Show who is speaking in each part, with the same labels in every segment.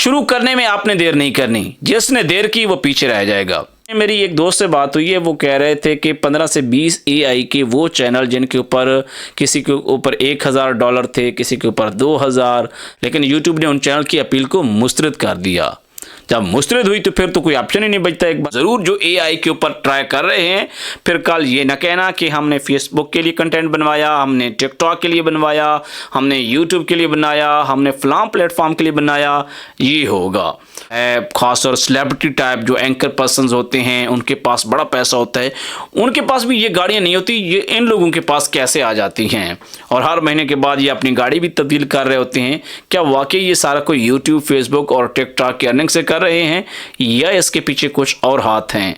Speaker 1: शुरू करने में आपने देर नहीं करनी, जिसने देर की वो पीछे रह जाएगा। मेरी एक दोस्त से बात हुई है, वो कह रहे थे कि 15 से 20 एआई के वो चैनल जिनके ऊपर किसी के ऊपर $1000 थे, किसी के ऊपर 2000, लेकिन यूट्यूब ने उन चैनल की अपील को मुस्तरद कर दिया। जब मुस्तरद हुई तो फिर तो कोई ऑप्शन ही नहीं बचता। एक बार ज़रूर जो एआई के ऊपर ट्राई कर रहे हैं, फिर कल ये ना कहना कि हमने फेसबुक के लिए कंटेंट बनवाया, हमने टिकटॉक के लिए बनवाया, हमने यूट्यूब के लिए बनाया, हमने फलां प्लेटफॉर्म के लिए बनाया। ये होगा खासतौर सेलिब्रिटी टाइप जो एंकर पर्सन्स होते हैं, उनके पास बड़ा पैसा होता है, उनके पास भी ये गाड़ियाँ नहीं होती, ये इन लोगों के पास कैसे आ जाती हैं। और हर महीने के बाद ये अपनी गाड़ी भी तब्दील कर रहे होते हैं। क्या वाकई ये सारा कोई यूट्यूब, फेसबुक और टिकटॉक की अर्निंग से कर रहे हैं या इसके पीछे कुछ और हाथ हैं?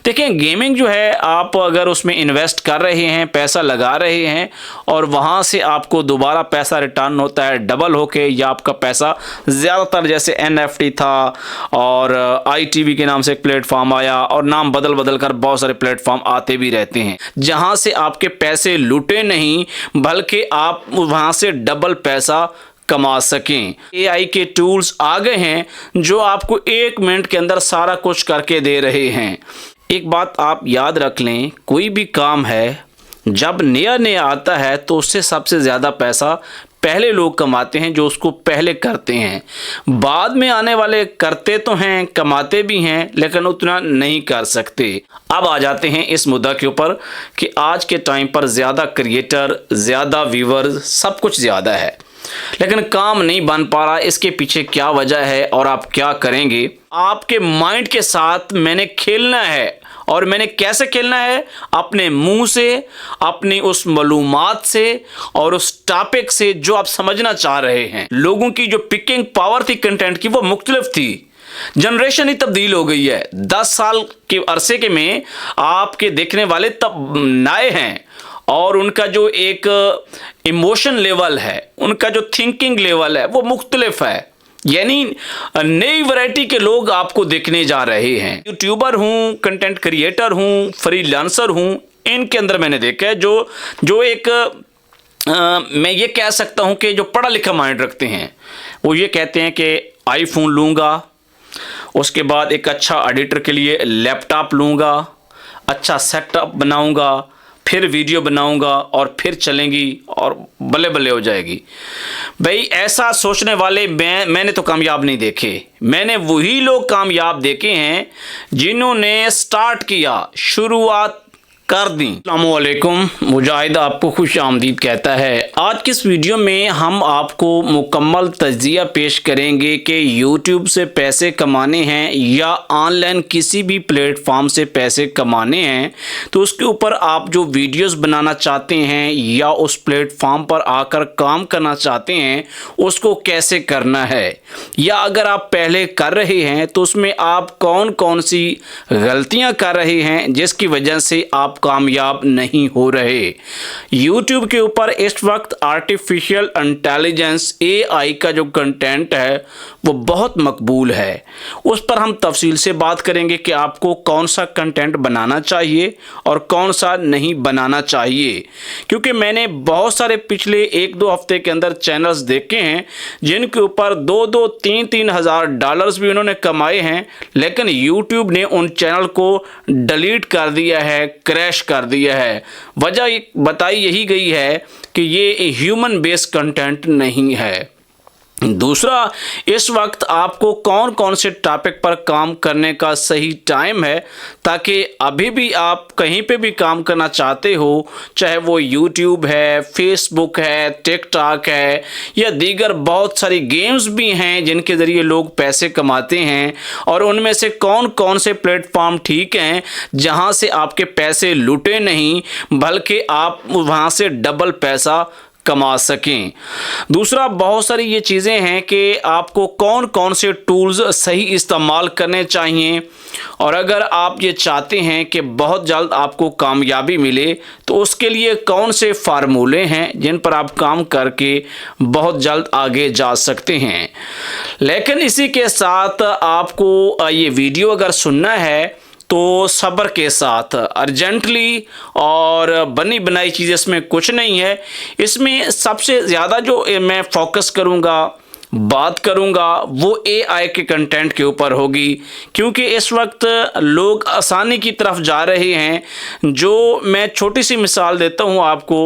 Speaker 1: देखें, गेमिंग जो है, आप अगर उसमें इन्वेस्ट कर रहे हैं, पैसा लगा रहे हैं और वहाँ से आपको दोबारा पैसा रिटर्न होता है डबल होके, या आपका पैसा ज़्यादातर जैसे NFT था और ITV के नाम से एक प्लेटफॉर्म आया और नाम बदल बदल कर बहुत सारे प्लेटफॉर्म आते भी रहते हैं, जहाँ से आपके पैसे लूटे नहीं बल्कि आप वहाँ से डबल पैसा कमा सकें। एआई के टूल्स आ गए हैं जो आपको 1 मिनट के अंदर सारा कुछ करके दे रहे हैं। एक बात आप याद रख लें, कोई भी काम है जब नया नया आता है तो उससे सबसे ज़्यादा पैसा पहले लोग कमाते हैं जो उसको पहले करते हैं। बाद में आने वाले करते तो हैं, कमाते भी हैं, लेकिन उतना नहीं कर सकते। अब आ जाते हैं इस मुद्दा के ऊपर कि आज के टाइम पर ज़्यादा क्रिएटर, ज़्यादा व्यूअर्स, सब कुछ ज़्यादा है, लेकिन काम नहीं बन पा रहा। इसके पीछे क्या वजह है और आप क्या करेंगे? आपके माइंड के साथ मैंने खेलना है, और मैंने कैसे खेलना है? अपने मुंह से, अपनी उस मालूमात से और उस टॉपिक से जो आप समझना चाह रहे हैं। लोगों की जो पिकिंग पावर थी कंटेंट की, वो मुख्तलिफ थी। जनरेशन ही तब्दील हो गई है। 10 साल के अरसे के में आपके देखने वाले तब नए हैं और उनका जो एक इमोशन लेवल है, उनका जो थिंकिंग लेवल है, वो मुख्तलिफ है। यानी नई वैरायटी के लोग आपको देखने जा रहे हैं। यूट्यूबर हूँ, कंटेंट क्रिएटर हूँ, फ्रीलांसर हूँ, इनके अंदर मैंने देखा है जो एक मैं ये कह सकता हूँ कि जो पढ़ा लिखा माइंड रखते हैं, वो ये कहते हैं कि आईफोन लूँगा, उसके बाद एक अच्छा एडिटर के लिए लैपटॉप लूँगा, अच्छा सेटअप बनाऊँगा, फिर वीडियो बनाऊंगा और फिर चलेंगी और बल्ले बल्ले हो जाएगी। भाई, ऐसा सोचने वाले मैंने तो कामयाब नहीं देखे। मैंने वही लोग कामयाब देखे हैं जिन्होंने स्टार्ट किया, शुरुआत कर दी। अस्सलामुअलैकुम, मुजाहिद आपको खुश आमदीद कहता है। आज की इस वीडियो में हम आपको मुकम्मल तज्ज़िया पेश करेंगे कि यूट्यूब से पैसे कमाने हैं या ऑनलाइन किसी भी प्लेटफॉर्म से पैसे कमाने हैं, तो उसके ऊपर आप जो वीडियोस बनाना चाहते हैं या उस प्लेटफॉर्म पर आकर काम करना चाहते हैं, उसको कैसे करना है, या अगर आप पहले कर रहे हैं तो उसमें आप कौन कौन सी गलतियाँ कर रहे हैं जिसकी वजह से आप कामयाब नहीं हो रहे। YouTube के ऊपर इस वक्त आर्टिफिशियल इंटेलिजेंस AI का जो कंटेंट है वो बहुत मकबूल है। उस पर हम तफसील से बात करेंगे कि आपको कौन सा कंटेंट बनाना चाहिए और कौन सा नहीं बनाना चाहिए, क्योंकि मैंने बहुत सारे पिछले 1-2 हफ्ते के अंदर चैनल्स देखे हैं जिनके ऊपर 2-2, 3-3 हज़ार डॉलर्स भी उन्होंने कमाए हैं, लेकिन YouTube ने उन चैनल को डिलीट कर दिया है, क्रैश कर दिया है। वजह बताई यही गई है कि ये ह्यूमन बेस्ड कंटेंट नहीं है। दूसरा, इस वक्त आपको कौन कौन से टॉपिक पर काम करने का सही टाइम है, ताकि अभी भी आप कहीं पे भी काम करना चाहते हो, चाहे वो YouTube है, फेसबुक है, टिकटॉक है या दीगर बहुत सारी गेम्स भी हैं जिनके ज़रिए लोग पैसे कमाते हैं, और उनमें से कौन कौन से प्लेटफॉर्म ठीक हैं जहां से आपके पैसे लूटे नहीं बल्कि आप वहां से डबल पैसा कमा सकें। दूसरा, बहुत सारी ये चीज़ें हैं कि आपको कौन कौन से टूल्स सही इस्तेमाल करने चाहिए, और अगर आप ये चाहते हैं कि बहुत जल्द आपको कामयाबी मिले तो उसके लिए कौन से फार्मूले हैं जिन पर आप काम करके बहुत जल्द आगे जा सकते हैं। लेकिन इसी के साथ आपको ये वीडियो अगर सुनना है तो सब्र के साथ, अर्जेंटली और बनी बनाई चीज़ इसमें कुछ नहीं है। इसमें सबसे ज़्यादा जो मैं फोकस करूँगा बात करूंगा वो एआई के कंटेंट के ऊपर होगी, क्योंकि इस वक्त लोग आसानी की तरफ जा रहे हैं। जो मैं छोटी सी मिसाल देता हूं आपको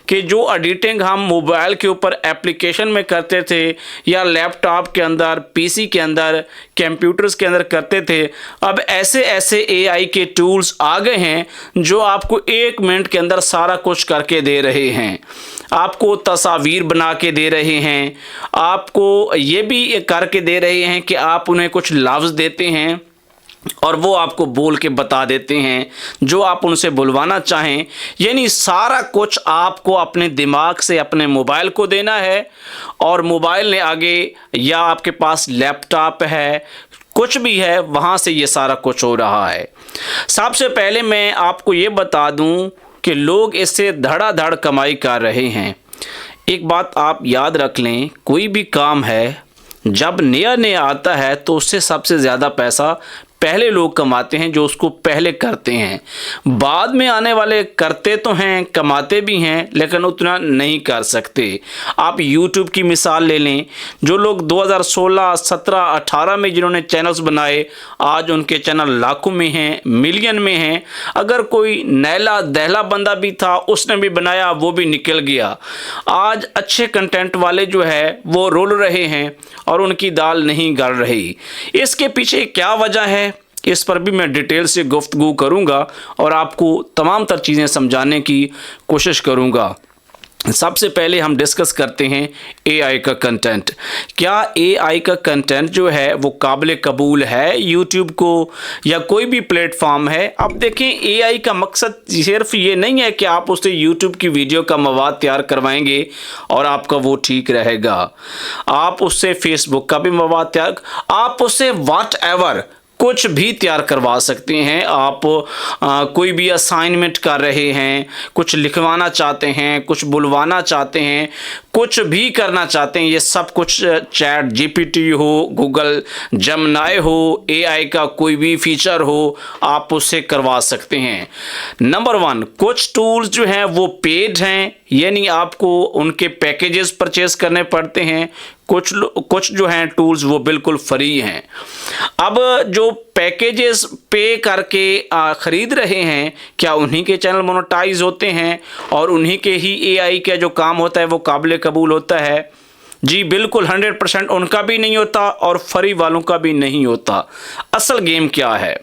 Speaker 1: कि जो एडिटिंग हम मोबाइल के ऊपर एप्लीकेशन में करते थे या लैपटॉप के अंदर, पीसी के अंदर, कंप्यूटर्स के अंदर करते थे, अब ऐसे ऐसे एआई के टूल्स आ गए हैं जो आपको 1 मिनट के अंदर सारा कुछ करके दे रहे हैं। आपको तस्वीर बना के दे रहे हैं, आपको ये भी करके दे रहे हैं कि आप उन्हें कुछ लफ्ज़ देते हैं और वो आपको बोल के बता देते हैं जो आप उनसे बुलवाना चाहें। यानी सारा कुछ आपको अपने दिमाग से अपने मोबाइल को देना है, और मोबाइल ने आगे या आपके पास लैपटॉप है, कुछ भी है, वहाँ से ये सारा कुछ हो रहा है। सबसे पहले मैं आपको ये बता दूं कि लोग इससे धड़ाधड़ कमाई कर रहे हैं। एक बात आप याद रख लें, कोई भी काम है जब नया नया आता है तो उससे सबसे ज़्यादा पैसा पहले लोग कमाते हैं जो उसको पहले करते हैं। बाद में आने वाले करते तो हैं, कमाते भी हैं, लेकिन उतना नहीं कर सकते। आप YouTube की मिसाल ले लें, जो लोग 2016, 17, 18 में जिन्होंने चैनल्स बनाए, आज उनके चैनल लाखों में हैं, मिलियन में हैं। अगर कोई नैला दहला बंदा भी था, उसने भी बनाया, वो भी निकल गया। आज अच्छे कंटेंट वाले जो है वो रोल रहे हैं और उनकी दाल नहीं गल रही। इसके पीछे क्या वजह है, इस पर भी मैं डिटेल से गुफ्तगू करूंगा और आपको तमाम तर चीज़ें समझाने की कोशिश करूंगा। सबसे पहले हम डिस्कस करते हैं एआई का कंटेंट। क्या एआई का कंटेंट जो है वो काबिल कबूल है यूट्यूब को या कोई भी प्लेटफॉर्म है? अब देखें, एआई का मकसद सिर्फ ये नहीं है कि आप उससे यूट्यूब की वीडियो का मवाद तैयार करवाएंगे और आपका वो ठीक रहेगा। आप उससे फेसबुक का भी मवाद तैयार, आप उससे व्हाट एवर कुछ भी तैयार करवा सकते हैं। आप कोई भी असाइनमेंट कर रहे हैं, कुछ लिखवाना चाहते हैं, कुछ बुलवाना चाहते हैं, कुछ भी करना चाहते हैं, ये सब कुछ चैट जीपीटी हो, गूगल जेमिनी हो, एआई का कोई भी फीचर हो, आप उससे करवा सकते हैं। नंबर 1, कुछ टूल्स जो हैं वो पेड हैं, यानी आपको उनके पैकेजेस परचेज करने पड़ते हैं। कुछ जो हैं टूल्स वो बिल्कुल फ्री हैं। अब जो पैकेजेस पे करके ख़रीद रहे हैं, क्या उन्हीं के चैनल मोनेटाइज होते हैं और उन्हीं के ही एआई का जो काम होता है वो काबिल कबूल होता है? जी बिल्कुल, 100% उनका भी नहीं होता और फ्री वालों का भी नहीं होता। असल गेम क्या है?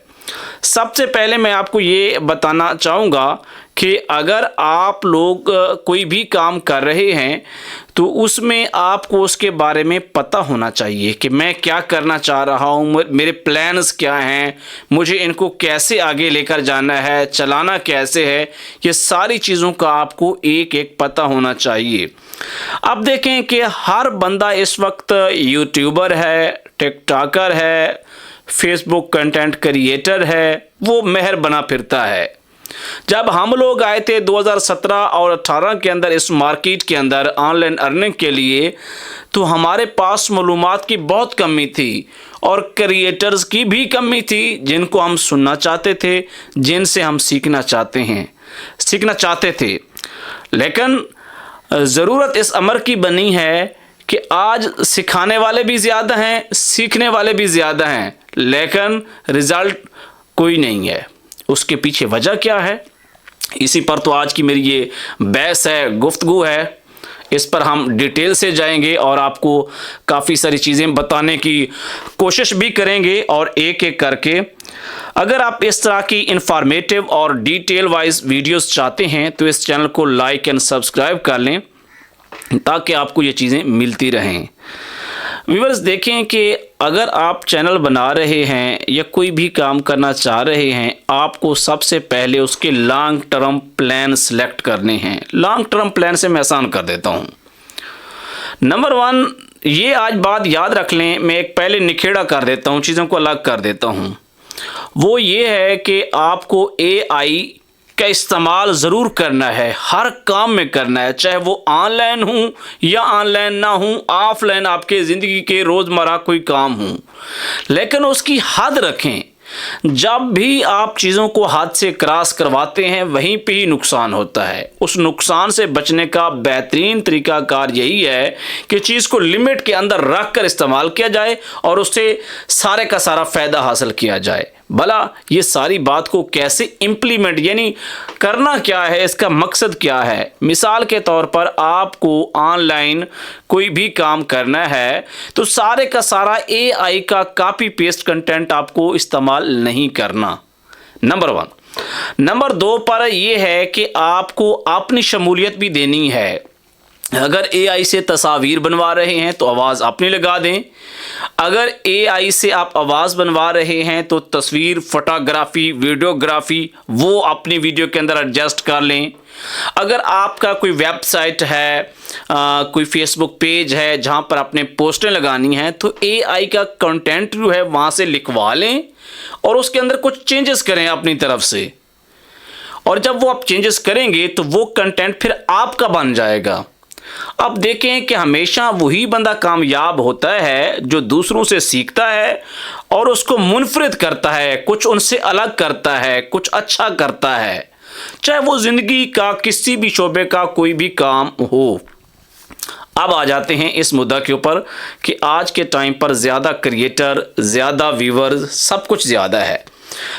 Speaker 1: सबसे पहले मैं आपको ये बताना चाहूँगा कि अगर आप लोग कोई भी काम कर रहे हैं तो उसमें आपको उसके बारे में पता होना चाहिए कि मैं क्या करना चाह रहा हूँ, मेरे प्लान्स क्या हैं, मुझे इनको कैसे आगे लेकर जाना है, चलाना कैसे है। ये सारी चीज़ों का आपको एक एक पता होना चाहिए। अब देखें कि हर बंदा इस वक्त यूट्यूबर है, टिकटॉकर है, फेसबुक कंटेंट क्रिएटर है, वो मेहर बना फिरता है। जब हम लोग आए थे 2017 और 18 के अंदर इस मार्केट के अंदर ऑनलाइन अर्निंग के लिए, तो हमारे पास मालूमात की बहुत कमी थी और क्रिएटर्स की भी कमी थी जिनको हम सुनना चाहते थे, जिनसे हम सीखना चाहते थे। लेकिन ज़रूरत इस अमर की बनी है कि आज सिखाने वाले भी ज़्यादा हैं, सीखने वाले भी ज़्यादा हैं, लेकिन रिज़ल्ट कोई नहीं है। उसके पीछे वजह क्या है? इसी पर तो आज की मेरी ये बहस है, गुफ्तगू है। इस पर हम डिटेल से जाएंगे और आपको काफ़ी सारी चीज़ें बताने की कोशिश भी करेंगे और एक एक करके। अगर आप इस तरह की इंफॉर्मेटिव और डिटेल वाइज वीडियोस चाहते हैं तो इस चैनल को लाइक एंड सब्सक्राइब कर लें ताकि आपको ये चीज़ें मिलती रहें। व्यूअर्स, देखें कि अगर आप चैनल बना रहे हैं या कोई भी काम करना चाह रहे हैं, आपको सबसे पहले उसके लॉन्ग टर्म प्लान सेलेक्ट करने हैं। लॉन्ग टर्म प्लान से मैं आसान कर देता हूं। नंबर 1, ये आज बात याद रख लें, मैं एक पहले निखेड़ा कर देता हूं, चीज़ों को अलग कर देता हूं। वो ये है कि आपको एआई का इस्तेमाल ज़रूर करना है, हर काम में करना है, चाहे वो ऑनलाइन हो या ऑनलाइन ना हो, ऑफलाइन आपके ज़िंदगी के रोज़मर्रा कोई काम हो, लेकिन उसकी हद रखें। जब भी आप चीज़ों को हाथ से क्रॉस करवाते हैं वहीं पे ही नुकसान होता है। उस नुकसान से बचने का बेहतरीन तरीकाकार यही है कि चीज़ को लिमिट के अंदर रख कर इस्तेमाल किया जाए और उससे सारे का सारा फ़ायदा हासिल किया जाए। भला ये सारी बात को कैसे इम्प्लीमेंट यानी करना क्या है, इसका मकसद क्या है। मिसाल के तौर पर आपको ऑनलाइन कोई भी काम करना है तो सारे का सारा AI का कॉपी पेस्ट कंटेंट आपको इस्तेमाल नहीं करना, नंबर 1। नंबर 2 पर यह है कि आपको अपनी शमूलियत भी देनी है। अगर AI से तस्वीर बनवा रहे हैं तो आवाज़ अपनी लगा दें। अगर AI से आप आवाज़ बनवा रहे हैं तो तस्वीर, फोटोग्राफी, वीडियोग्राफी वो अपनी वीडियो के अंदर एडजस्ट कर लें। अगर आपका कोई वेबसाइट है, कोई फेसबुक पेज है जहां पर आपने पोस्टें लगानी हैं तो AI का कंटेंट जो है वहां से लिखवा लें और उसके अंदर कुछ चेंजेस करें अपनी तरफ से। और जब वो आप चेंजेस करेंगे तो वो कंटेंट फिर आपका बन जाएगा। अब देखें कि हमेशा वही बंदा कामयाब होता है जो दूसरों से सीखता है और उसको मुनफरिद करता है, कुछ उनसे अलग करता है, कुछ अच्छा करता है, चाहे वो ज़िंदगी का किसी भी शोबे का कोई भी काम हो। अब आ जाते हैं इस मुद्दा के ऊपर कि आज के टाइम पर ज़्यादा क्रिएटर, ज़्यादा व्यूअर्स, सब कुछ ज़्यादा है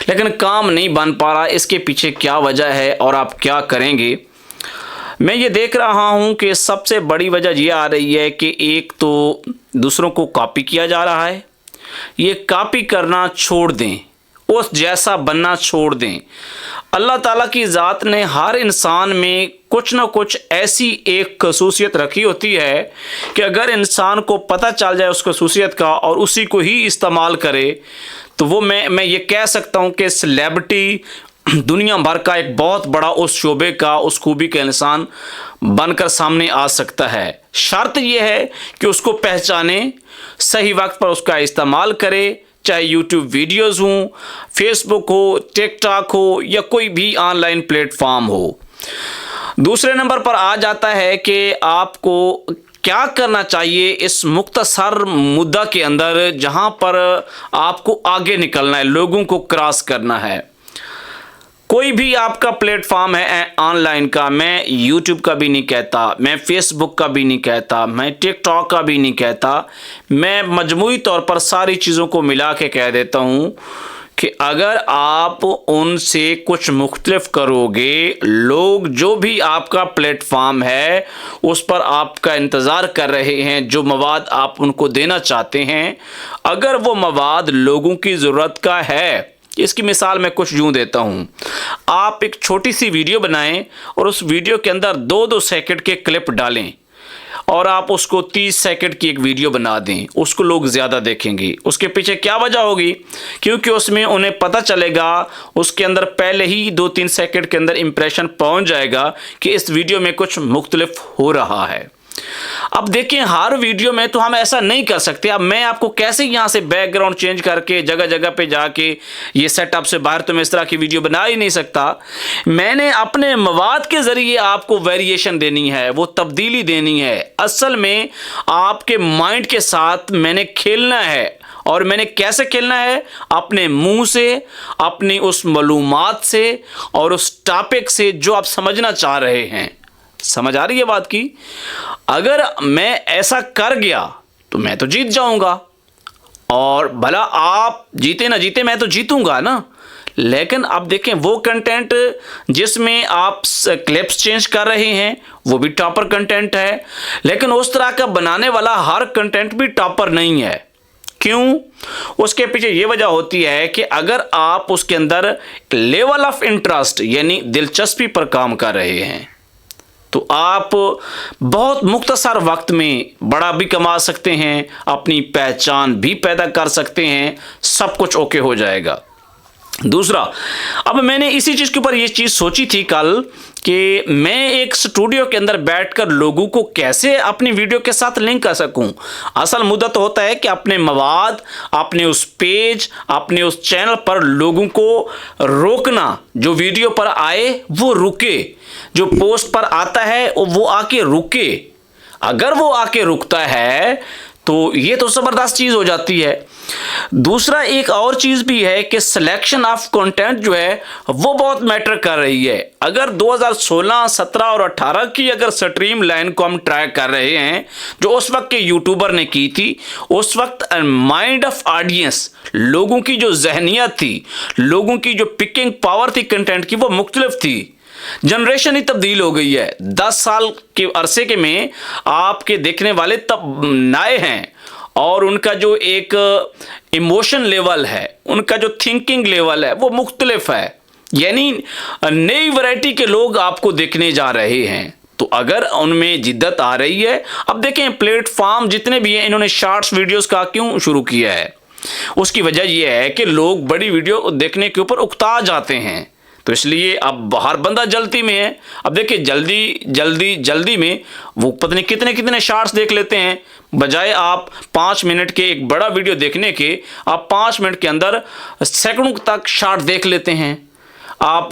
Speaker 1: लेकिन काम नहीं बन पा रहा। इसके पीछे क्या वजह है और आप क्या करेंगे? मैं ये देख रहा हूँ कि सबसे बड़ी वजह ये आ रही है कि एक तो दूसरों को कॉपी किया जा रहा है। ये कॉपी करना छोड़ दें, उस जैसा बनना छोड़ दें। अल्लाह ताला की ज़ात ने हर इंसान में कुछ ना कुछ ऐसी एक खसूसियत रखी होती है कि अगर इंसान को पता चल जाए उस खसूसियत का और उसी को ही इस्तेमाल करे तो वो मैं ये कह सकता हूँ कि सेलेब्रिटी दुनिया भर का एक बहुत बड़ा उस शोबे का, उस खूबी का इंसान बनकर सामने आ सकता है। शर्त यह है कि उसको पहचाने, सही वक्त पर उसका इस्तेमाल करे, चाहे यूट्यूब वीडियोस हों, फेसबुक हो, टिकटॉक हो या कोई भी ऑनलाइन प्लेटफॉर्म हो। दूसरे नंबर पर आ जाता है कि आपको क्या करना चाहिए इस मुख्तसर मुद्दा के अंदर जहां पर आपको आगे निकलना है, लोगों को क्रॉस करना है। कोई भी आपका प्लेटफॉर्म है ऑनलाइन का, मैं यूट्यूब का भी नहीं कहता, मैं फेसबुक का भी नहीं कहता, मैं टिकटॉक का भी नहीं कहता, मैं मजमूई तौर पर सारी चीज़ों को मिला के कह देता हूँ कि अगर आप उनसे कुछ मुख्तलिफ करोगे, लोग जो भी आपका प्लेटफॉर्म है उस पर आपका इंतज़ार कर रहे हैं, जो मवाद आप उनको देना चाहते हैं, अगर वो मवाद लोगों की ज़रूरत का है, इसकी मिसाल मैं कुछ यूँ देता हूँ। आप एक छोटी सी वीडियो बनाएं और उस वीडियो के अंदर 2-2 सेकंड के क्लिप डालें और आप उसको 30 सेकंड की एक वीडियो बना दें, उसको लोग ज़्यादा देखेंगे। उसके पीछे क्या वजह होगी? क्योंकि उसमें उन्हें पता चलेगा, उसके अंदर पहले ही 2-3 सेकंड के अंदर इंप्रेशन पहुंच जाएगा कि इस वीडियो में कुछ मुख्तलिफ हो रहा है। अब देखिए, हर वीडियो में तो हम ऐसा नहीं कर सकते। अब मैं आपको कैसे यहाँ से बैकग्राउंड चेंज करके जगह जगह पे जाके ये सेटअप से बाहर तो मैं इस तरह की वीडियो बना ही नहीं सकता। मैंने अपने मवाद के ज़रिए आपको वेरिएशन देनी है, वो तब्दीली देनी है। असल में आपके माइंड के साथ मैंने खेलना है। और मैंने कैसे खेलना है? अपने मुंह से, अपनी उस मालूमात से और उस टॉपिक से जो आप समझना चाह रहे हैं। समझ आ रही है बात की? अगर मैं ऐसा कर गया तो मैं तो जीत जाऊंगा, और भला आप जीते ना जीते मैं तो जीतूंगा ना। लेकिन अब देखें, वो कंटेंट जिसमें आप क्लिप्स चेंज कर रहे हैं वो भी टॉपर कंटेंट है, लेकिन उस तरह का बनाने वाला हर कंटेंट भी टॉपर नहीं है। क्यों? उसके पीछे ये वजह होती है कि अगर आप उसके अंदर लेवल ऑफ इंटरेस्ट यानी दिलचस्पी पर काम कर रहे हैं तो आप बहुत मुख्तसर वक्त में बड़ा भी कमा सकते हैं, अपनी पहचान भी पैदा कर सकते हैं, सब कुछ ओके हो जाएगा। दूसरा, अब मैंने इसी चीज़ के ऊपर ये चीज़ सोची थी कल कि मैं एक स्टूडियो के अंदर बैठकर लोगों को कैसे अपनी वीडियो के साथ लिंक कर सकूं। असल मुद्दा तो होता है कि अपने मवाद, अपने उस पेज, अपने उस चैनल पर लोगों को रोकना, जो वीडियो पर आए वो रुके, जो पोस्ट पर आता है वो आके रुके। अगर वो आके रुकता है तो ये तो ज़बरदस्त चीज़ हो जाती है। दूसरा एक और चीज़ भी है कि सिलेक्शन ऑफ कंटेंट जो है वो बहुत मैटर कर रही है। अगर 2016, 17 और 18 की अगर स्ट्रीम लाइन को हम ट्राई कर रहे हैं जो उस वक्त के यूट्यूबर ने की थी, उस वक्त माइंड ऑफ ऑडियंस, लोगों की जो जहनियत थी, लोगों की जो पिकिंग पावर थी कंटेंट की, वो मुख्तलिफ थी। जनरेशन ही तब्दील हो गई है। 10 साल के अरसे के में आपके देखने वाले तब नए हैं और उनका जो एक इमोशन लेवल है, उनका जो थिंकिंग लेवल है वो मुख्तलिफ है, यानी नई वैरायटी के लोग आपको देखने जा रहे हैं। तो अगर उनमें जिद्दत आ रही है, अब देखें प्लेटफॉर्म जितने भी हैं इन्होंने शॉर्ट्स वीडियोस का क्यों शुरू किया है, उसकी वजह यह है कि लोग बड़ी वीडियो देखने के ऊपर उकता जाते हैं। तो इसलिए अब हर बंदा जल्दी में है। अब देखिए जल्दी में वो पता नहीं कितने कितने शॉर्ट्स देख लेते हैं, बजाय आप 5 मिनट के एक बड़ा वीडियो देखने के आप 5 मिनट के अंदर सेकंडों तक शॉर्ट देख लेते हैं। आप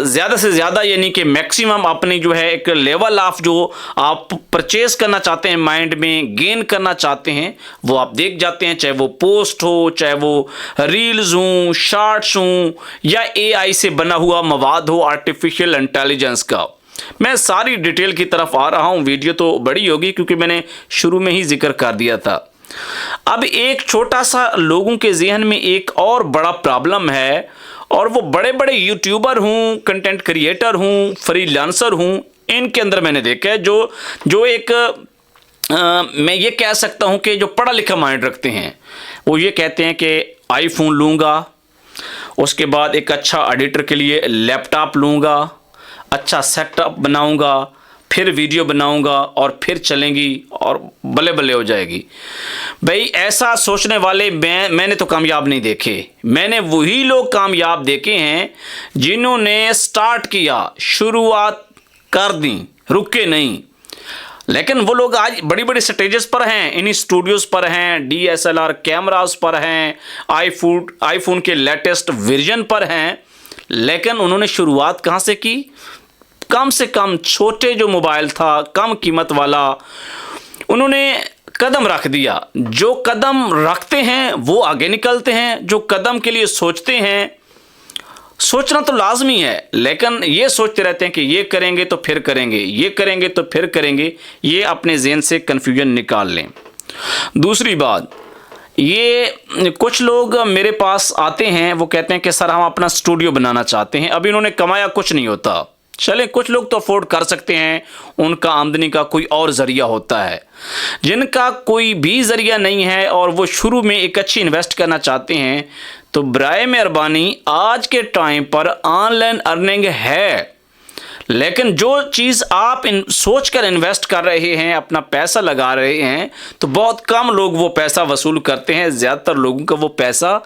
Speaker 1: ज़्यादा से ज़्यादा यानी कि मैक्सिमम अपनी जो है एक लेवल ऑफ जो आप परचेज करना चाहते हैं, माइंड में गेन करना चाहते हैं, वो आप देख जाते हैं, चाहे वो पोस्ट हो, चाहे वो रील्स हों, शॉर्ट्स हों, या AI से बना हुआ मवाद हो, आर्टिफिशियल इंटेलिजेंस का। मैं सारी डिटेल की तरफ आ रहा हूँ, वीडियो तो बड़ी होगी क्योंकि मैंने शुरू में ही जिक्र कर दिया था। अब एक छोटा सा लोगों के जहन में एक और बड़ा प्रॉब्लम है, और वो बड़े बड़े यूट्यूबर हूँ, कंटेंट क्रिएटर हूँ, फ्रीलांसर हूँ, इनके अंदर मैंने देखा है जो एक मैं ये कह सकता हूँ कि जो पढ़ा लिखा माइंड रखते हैं, वो ये कहते हैं कि आईफोन लूँगा, उसके बाद एक अच्छा एडिटर के लिए लैपटॉप लूँगा, अच्छा सेटअप बनाऊँगा, फिर वीडियो बनाऊंगा और फिर चलेंगी और बल्ले बल्ले हो जाएगी। भाई ऐसा सोचने वाले मैंने तो कामयाब नहीं देखे। मैंने वही लोग कामयाब देखे हैं जिन्होंने स्टार्ट किया, शुरुआत कर दी, रुके नहीं। लेकिन वो लोग आज बड़ी बड़ी स्टेजेस पर हैं, इन स्टूडियोज़ पर हैं, DSLR कैमरास पर हैं, आईफोन के लेटेस्ट वर्जन पर हैं, लेकिन उन्होंने शुरुआत कहाँ से की? कम से कम छोटे जो मोबाइल था, कम कीमत वाला, उन्होंने कदम रख दिया। जो कदम रखते हैं वो आगे निकलते हैं, जो कदम के लिए सोचते हैं, सोचना तो लाजमी है, लेकिन ये सोचते रहते हैं कि ये करेंगे तो फिर करेंगे, ये करेंगे तो फिर करेंगे, ये अपने ज़हन से कन्फ्यूजन निकाल लें। दूसरी बात, ये कुछ लोग मेरे पास आते हैं, वो कहते हैं कि सर हम अपना स्टूडियो बनाना चाहते हैं। अभी इन्होंने कमाया कुछ नहीं होता, चले कुछ लोग तो अफोर्ड कर सकते हैं, उनका आमदनी का कोई और ज़रिया होता है। जिनका कोई भी ज़रिया नहीं है और वो शुरू में एक अच्छी इन्वेस्ट करना चाहते हैं, तो बराए मेहरबानी आज के टाइम पर ऑनलाइन अर्निंग है, लेकिन जो चीज़ आप सोच कर इन्वेस्ट कर रहे हैं, अपना पैसा लगा रहे हैं, तो बहुत कम लोग वो पैसा वसूल करते हैं, ज़्यादातर लोगों का वो पैसा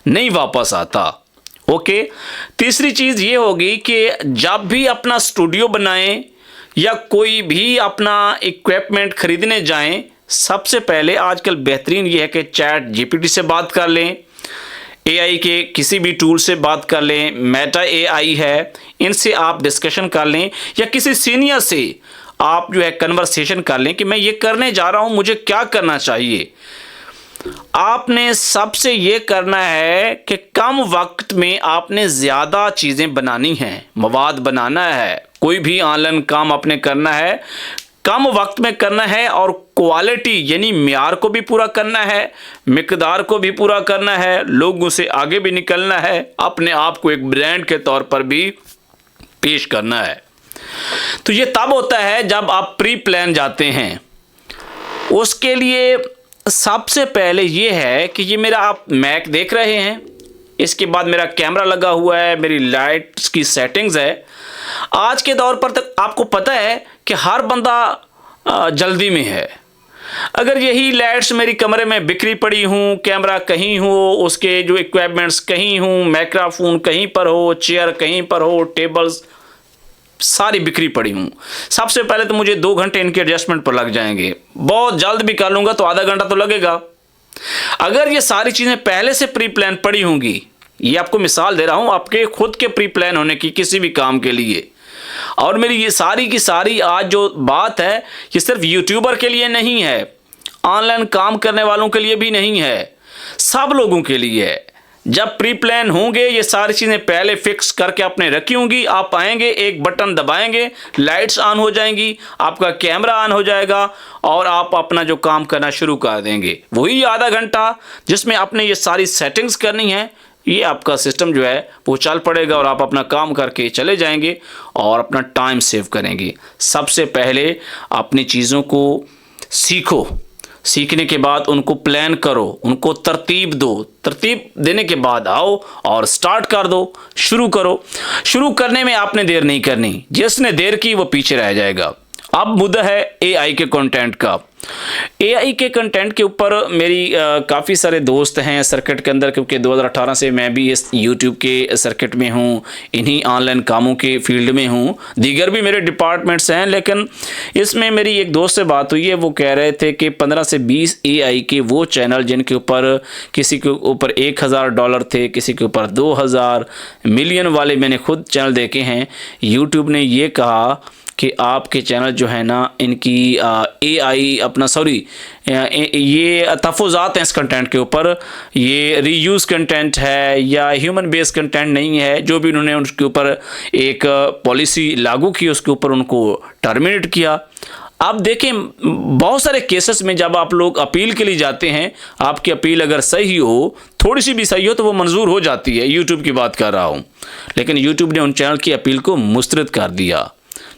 Speaker 1: नहीं वापस आता। ओके। तीसरी चीज़ ये होगी कि जब भी अपना स्टूडियो बनाएं या कोई भी अपना इक्विपमेंट खरीदने जाएं, सबसे पहले आजकल बेहतरीन ये है कि चैट GPT से बात कर लें, AI के किसी भी टूल से बात कर लें, मेटा AI है, इनसे आप डिस्कशन कर लें, या किसी सीनियर से आप जो है कन्वर्सेशन कर लें कि मैं ये करने जा रहा हूँ, मुझे क्या करना चाहिए। आपने सबसे ये करना है कि कम वक्त में आपने ज़्यादा चीज़ें बनानी हैं, मवाद बनाना है, कोई भी ऑनलाइन काम आपने करना है, कम वक्त में करना है, और क्वालिटी यानी म्यार को भी पूरा करना है, मिकदार को भी पूरा करना है, लोगों से आगे भी निकलना है, अपने आप को एक ब्रांड के तौर पर भी पेश करना है। तो ये तब होता है जब आप प्री प्लान जाते हैं। उसके लिए सबसे पहले ये है कि ये मेरा आप मैक देख रहे हैं, इसके बाद मेरा कैमरा लगा हुआ है, मेरी लाइट्स की सेटिंग्स है। आज के दौर पर तक आपको पता है कि हर बंदा जल्दी में है। अगर यही लाइट्स मेरी कमरे में बिखरी पड़ी हूँ, कैमरा कहीं हो, उसके जो इक्विपमेंट्स कहीं हों, माइक्रोफोन कहीं पर हो, चेयर कहीं पर हो, टेबल्स सारी बिखरी पड़ी हूँ, सबसे पहले तो मुझे 2 घंटे इनके एडजस्टमेंट पर लग जाएंगे। बहुत जल्द भी कर लूँगा तो आधा घंटा तो लगेगा। अगर ये सारी चीज़ें पहले से प्री प्लान पड़ी होंगी, ये आपको मिसाल दे रहा हूँ आपके खुद के प्री प्लान होने की किसी भी काम के लिए, और मेरी ये सारी की सारी आज जो बात है ये सिर्फ यूट्यूबर के लिए नहीं है, ऑनलाइन काम करने वालों के लिए भी नहीं है। सब लोगों के लिए है। जब प्री प्लान होंगे, ये सारी चीज़ें पहले फिक्स करके आपने रखी होंगी, आप आएंगे, एक बटन दबाएंगे, लाइट्स ऑन हो जाएंगी, आपका कैमरा ऑन हो जाएगा और आप अपना जो काम करना शुरू कर देंगे। वही आधा घंटा जिसमें आपने ये सारी सेटिंग्स करनी है, ये आपका सिस्टम जो है वो चल पड़ेगा और आप अपना काम करके चले जाएंगे और अपना टाइम सेव करेंगे। सबसे पहले अपनी चीज़ों को सीखो, सीखने के बाद उनको प्लान करो, उनको तरतीब दो, तरतीब देने के बाद आओ और स्टार्ट कर दो, शुरू करो। शुरू करने में आपने देर नहीं करनी, जिसने देर की वो पीछे रह जाएगा। अब मुद्दा है एआई के कंटेंट का। एआई के कंटेंट के ऊपर मेरी काफ़ी सारे दोस्त हैं सर्किट के अंदर, क्योंकि 2018 से मैं भी इस यूट्यूब के सर्किट में हूँ, इन्हीं ऑनलाइन कामों के फील्ड में हूँ। दीगर भी मेरे डिपार्टमेंट्स हैं, लेकिन इसमें मेरी एक दोस्त से बात हुई है। वो कह रहे थे कि 15 से 20 एआई के वो चैनल जिनके ऊपर किसी के ऊपर $1000 थे, किसी के ऊपर 2000, मिलियन वाले मैंने खुद चैनल देखे हैं। यूट्यूब ने ये कहा कि आपके चैनल जो है ना, इनकी एआई अपना ये तहफ़्फ़ुज़ात हैं इस कंटेंट के ऊपर, ये रीयूज़ कंटेंट है या ह्यूमन बेस्ड कंटेंट नहीं है। जो भी उन्होंने उसके ऊपर एक पॉलिसी लागू की, उसके ऊपर उनको टर्मिनेट किया। आप देखें, बहुत सारे केसेस में जब आप लोग अपील के लिए जाते हैं, आपकी अपील अगर सही हो, थोड़ी सी भी सही हो, तो वो मंजूर हो जाती है। यूट्यूब की बात कर रहा हूँ, लेकिन यूट्यूब ने उन चैनल की अपील को मुस्तरद कर दिया।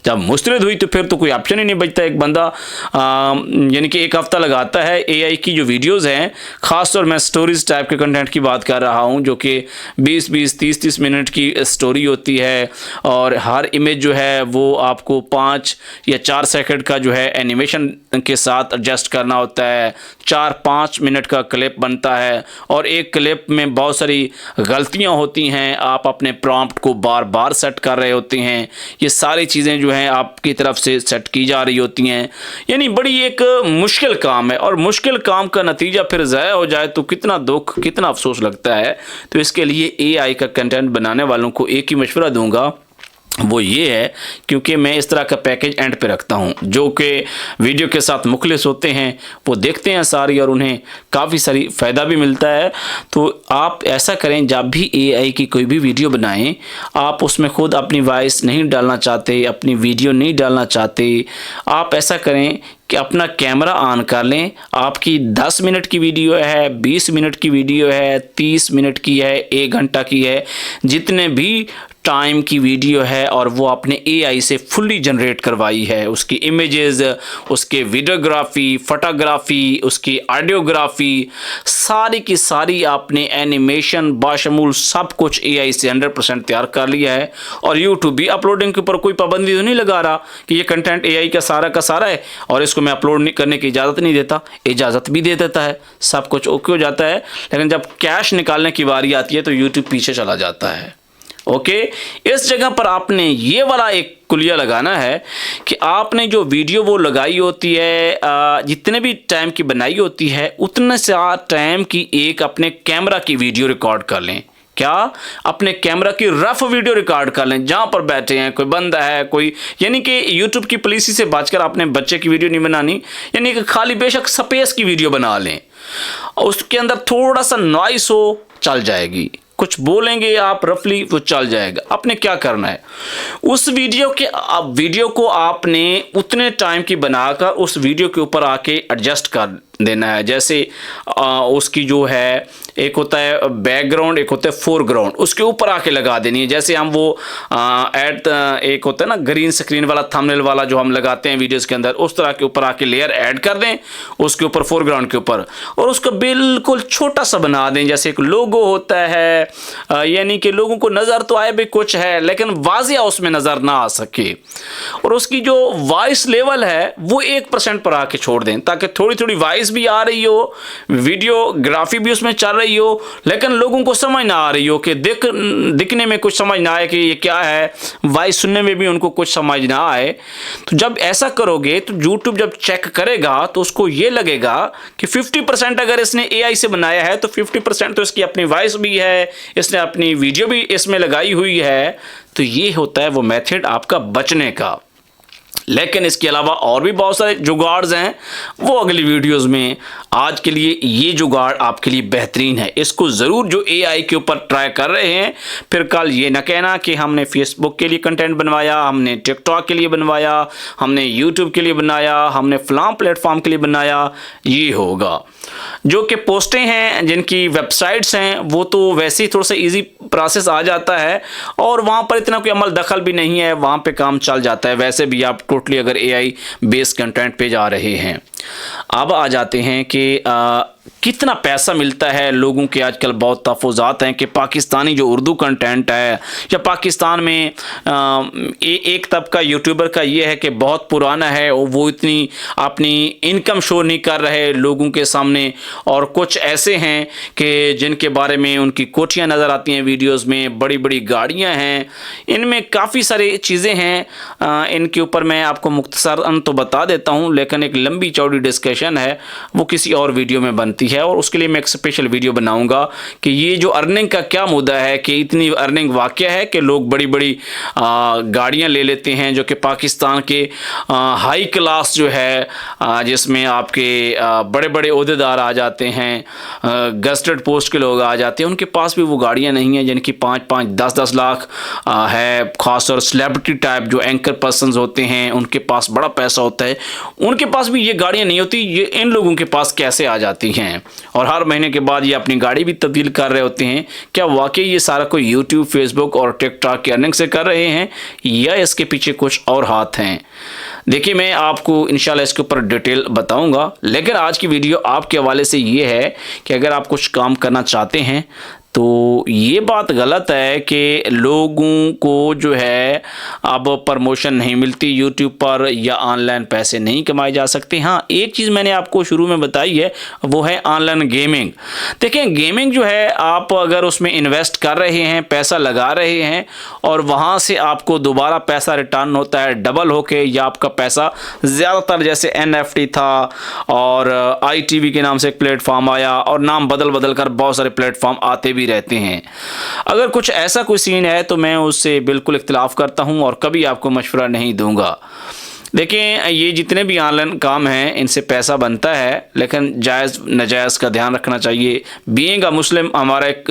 Speaker 1: जब मुस्तरद हुई तो फिर तो कोई ऑप्शन ही नहीं बचता। एक बंदा यानी कि एक हफ्ता लगाता है एआई की जो वीडियोस हैं, ख़ासतौर मैं स्टोरीज टाइप के कंटेंट की बात कर रहा हूं, जो कि 20-20, 30-30 मिनट की स्टोरी होती है और हर इमेज जो है वो आपको 5 या 4 सेकंड का जो है एनिमेशन के साथ एडजस्ट करना होता है। 4-5 मिनट का क्लिप बनता है और एक क्लिप में बहुत सारी गलतियाँ होती हैं। आप अपने प्रॉम्प्ट को बार बार सेट कर रहे होते हैं। ये सारी चीज़ें जो हैं आपकी तरफ से सेट की जा रही होती हैं। यानी बड़ी एक मुश्किल काम है, और मुश्किल काम का नतीजा फिर ज़ाया हो जाए तो कितना दुख, कितना अफसोस लगता है। तो इसके लिए एआई का कंटेंट बनाने वालों को एक ही मशवरा दूंगा, वो ये है, क्योंकि मैं इस तरह का पैकेज एंड पे रखता हूँ, जो कि वीडियो के साथ मुखलिस होते हैं, वो देखते हैं सारी और उन्हें काफ़ी सारी फ़ायदा भी मिलता है। तो आप ऐसा करें, जब भी एआई की कोई भी वीडियो बनाएं, आप उसमें खुद अपनी वॉइस नहीं डालना चाहते, अपनी वीडियो नहीं डालना चाहते, आप ऐसा करें कि अपना कैमरा ऑन कर लें। आपकी 10 मिनट की वीडियो है, 20 मिनट की वीडियो है, 30 मिनट की है, 1 घंटा की है, जितने भी टाइम की वीडियो है, और वो आपने एआई से फुल्ली जनरेट करवाई है। उसकी इमेजेस, उसके वीडियोग्राफी, फोटोग्राफी, उसकी ऑडियोग्राफी, सारी की सारी आपने एनिमेशन बाशमूल सब कुछ एआई से 100% तैयार कर लिया है। और यूट्यूब भी अपलोडिंग के ऊपर कोई पाबंदी तो नहीं लगा रहा कि ये कंटेंट एआई का सारा है और इसको मैं अपलोड नहीं करने की इजाज़त नहीं देता। इजाज़त भी दे देता है, सब कुछ ओके हो जाता है, लेकिन जब कैश निकालने की बारी आती है तो यूट्यूब पीछे चला जाता है। ओके, इस जगह पर आपने ये वाला एक कुलिया लगाना है कि आपने जो वीडियो वो लगाई होती है, जितने भी टाइम की बनाई होती है, उतने से टाइम की एक अपने कैमरा की वीडियो रिकॉर्ड कर लें। क्या? अपने कैमरा की रफ वीडियो रिकॉर्ड कर लें, जहां पर बैठे हैं, कोई बंदा है, कोई, यानी कि यूट्यूब की पॉलिसी से बचकर आपने बच्चे की वीडियो नहीं बनानी, यानी कि खाली बेशक स्पेस की वीडियो बना लें, उसके अंदर थोड़ा सा नॉइस हो, चल जाएगी, कुछ बोलेंगे आप रफली, वो चल जाएगा। आपने क्या करना है, उस वीडियो को आपने उतने टाइम की बनाकर उस वीडियो के ऊपर आके एडजस्ट कर देना है। जैसे उसकी जो है, एक होता है बैकग्राउंड, एक होता है फोरग्राउंड, उसके ऊपर आके लगा देनी है। जैसे हम वो एक होता है ना ग्रीन स्क्रीन वाला, थंबनेल वाला, जो हम लगाते हैं वीडियोस के अंदर, उस तरह के ऊपर आके लेयर ऐड कर दें उसके ऊपर, फोरग्राउंड के ऊपर, और उसको बिल्कुल छोटा सा बना दें, जैसे एक लोगो होता है, यानी कि लोगों को नज़र तो आए भी कुछ है, लेकिन वाजिया उसमें नज़र ना आ सके। और उसकी जो वॉइस लेवल है वो 1% पर आके छोड़ दें, ताकि थोड़ी थोड़ी वॉइस भी आ रही हो, वीडियोग्राफी भी उसमें चल रही हो, लेकिन लोगों को समझ ना आ रही हो, कि दिखने में कुछ समझ ना आए कि ये क्या है, वॉइस सुनने में भी उनको कुछ समझ ना आए। तो जब ऐसा करोगे तो यूट्यूब जब चेक करेगा तो उसको ये लगेगा कि 50% अगर इसने एआई से बनाया है तो 50% तो इसकी अपनी वॉइस भी है, इसने अपनी वीडियो भी इसमें लगाई हुई है। तो ये होता है वो मेथड आपका बचने का। लेकिन इसके अलावा और भी बहुत सारे जुगाड़ हैं, वो अगली वीडियोस में आज के लिए ये जुगाड़ आपके लिए बेहतरीन है। इसको ज़रूर जो AI के ऊपर ट्राई कर रहे हैं, फिर कल ये ना कहना कि हमने फेसबुक के लिए कंटेंट बनवाया, हमने टिकटॉक के लिए बनवाया, हमने यूट्यूब के लिए बनाया, हमने फलां प्लेटफॉर्म के लिए बनाया। ये होगा जो कि पोस्टें हैं, जिनकी वेबसाइट्स हैं, वो तो वैसे ही थोड़ा सा इजी प्रोसेस आ जाता है और वहाँ पर इतना कोई अमल दखल भी नहीं है, वहाँ पे काम चल जाता है। वैसे भी आप टोटली अगर AI बेस्ड कंटेंट पे जा रहे हैं। अब आ जाते हैं कि कितना पैसा मिलता है लोगों के। आजकल बहुत तफुज़ात हैं कि पाकिस्तानी जो उर्दू कंटेंट है या पाकिस्तान में एक तबका यूट्यूबर का ये है कि बहुत पुराना है और वो इतनी अपनी इनकम शो नहीं कर रहे लोगों के सामने, और कुछ ऐसे हैं कि जिनके बारे में उनकी कोठियाँ नज़र आती हैं वीडियोज़ में, बड़ी बड़ी गाड़ियाँ हैं, इनमें काफ़ी सारी चीज़ें हैं। इनके ऊपर मैं आपको मुख्तसरन तो बता देता हूँ, लेकिन एक लंबी चौड़ी डिस्कशन है वो किसी और वीडियो में बनती है और उसके लिए मैं एक स्पेशल वीडियो बनाऊंगा कि ये जो अर्निंग का क्या मुद्दा है, कि इतनी अर्निंग वाक़या है कि लोग बड़ी बड़ी गाड़ियां ले लेते हैं जो कि पाकिस्तान के हाई क्लास जो है, जिसमें आपके बड़े बड़े ओहदेदार आ जाते हैं, गस्टेड पोस्ट के लोग आ जाते हैं, उनके पास भी वो गाड़ियां नहीं हैं जिनकी 5-5, 10-10 लाख है। ख़ास और सेलिब्रिटी टाइप जो एंकर पर्सनस होते हैं उनके पास बड़ा पैसा होता है, उनके पास भी ये गाड़ियाँ नहीं होती। ये इन लोगों के पास कैसे आ जाती हैं और हर महीने के बाद ये अपनी गाड़ी भी तब्दील कर रहे होते हैं। क्या वाकई ये सारा कोई यूट्यूब, फेसबुक और टिकटॉक की अर्निंग से कर रहे हैं या इसके पीछे कुछ और हाथ हैं? देखिए, मैं आपको इंशाल्लाह इसके ऊपर डिटेल बताऊंगा, लेकिन आज की वीडियो आपके हवाले से ये है कि अगर आप कुछ काम करना चाहते हैं तो ये बात गलत है कि लोगों को जो है अब प्रमोशन नहीं मिलती यूट्यूब पर या ऑनलाइन पैसे नहीं कमाए जा सकते। हाँ, एक चीज़ मैंने आपको शुरू में बताई है, वो है ऑनलाइन गेमिंग। देखें, गेमिंग जो है, आप अगर उसमें इन्वेस्ट कर रहे हैं, पैसा लगा रहे हैं और वहाँ से आपको दोबारा पैसा रिटर्न होता है डबल होके, या आपका पैसा ज़्यादातर जैसे NFT था और ITV के नाम से एक प्लेटफॉर्म आया और नाम बदल बदल कर बहुत सारे प्लेटफॉर्म आते भी रहते हैं। अगर कुछ ऐसा कोई सीन है तो मैं उससे बिल्कुल इख्तिलाफ करता हूं और कभी आपको मशवरा नहीं दूंगा। देखिए, ये जितने भी ऑनलाइन काम हैं इनसे पैसा बनता है, लेकिन जायज़ नजायज़ का ध्यान रखना चाहिए। बीइंग अ मुस्लिम हमारा एक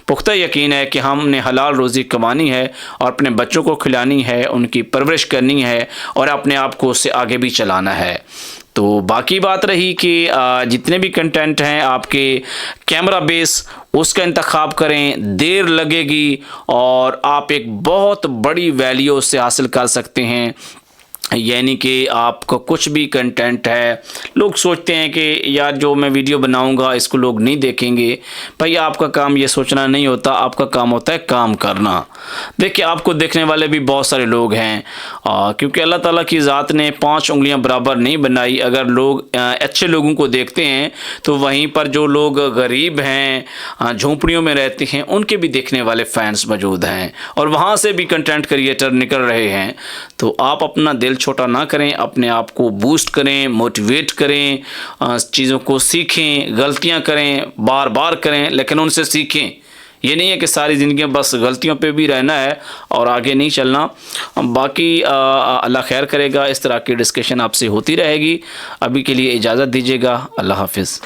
Speaker 1: पुख्ता यकीन है कि हमने हलाल रोज़ी कमानी है और अपने बच्चों को खिलानी है, उनकी परवरिश करनी है और अपने आप को उससे आगे भी चलाना है। तो बाकी बात रही कि जितने भी कंटेंट हैं आपके कैमरा बेस, उसका इंतखाब करें, देर लगेगी और आप एक बहुत बड़ी वैल्यू उससे हासिल कर सकते हैं। यानी कि आपका कुछ भी कंटेंट है, लोग सोचते हैं कि यार जो मैं वीडियो बनाऊंगा इसको लोग नहीं देखेंगे। भाई, आपका काम ये सोचना नहीं होता, आपका काम होता है काम करना। देखिए, आपको देखने वाले भी बहुत सारे लोग हैं, क्योंकि अल्लाह ताला की ज़ात ने 5 उंगलियां बराबर नहीं बनाई। अगर लोग अच्छे लोगों को देखते हैं तो वहीं पर जो लोग गरीब हैं, झोंपड़ियों में रहते हैं, उनके भी देखने वाले फैंस मौजूद हैं और वहाँ से भी कंटेंट क्रिएटर निकल रहे हैं। तो आप अपना दिल छोटा ना करें, अपने आप को बूस्ट करें, मोटिवेट करें, चीज़ों को सीखें, गलतियां करें, बार बार करें, लेकिन उनसे सीखें। ये नहीं है कि सारी ज़िंदगी बस गलतियों पे भी रहना है और आगे नहीं चलना। बाकी अल्लाह खैर करेगा, इस तरह की डिस्कशन आपसे होती रहेगी। अभी के लिए इजाज़त दीजिएगा। अल्लाह हाफिज़।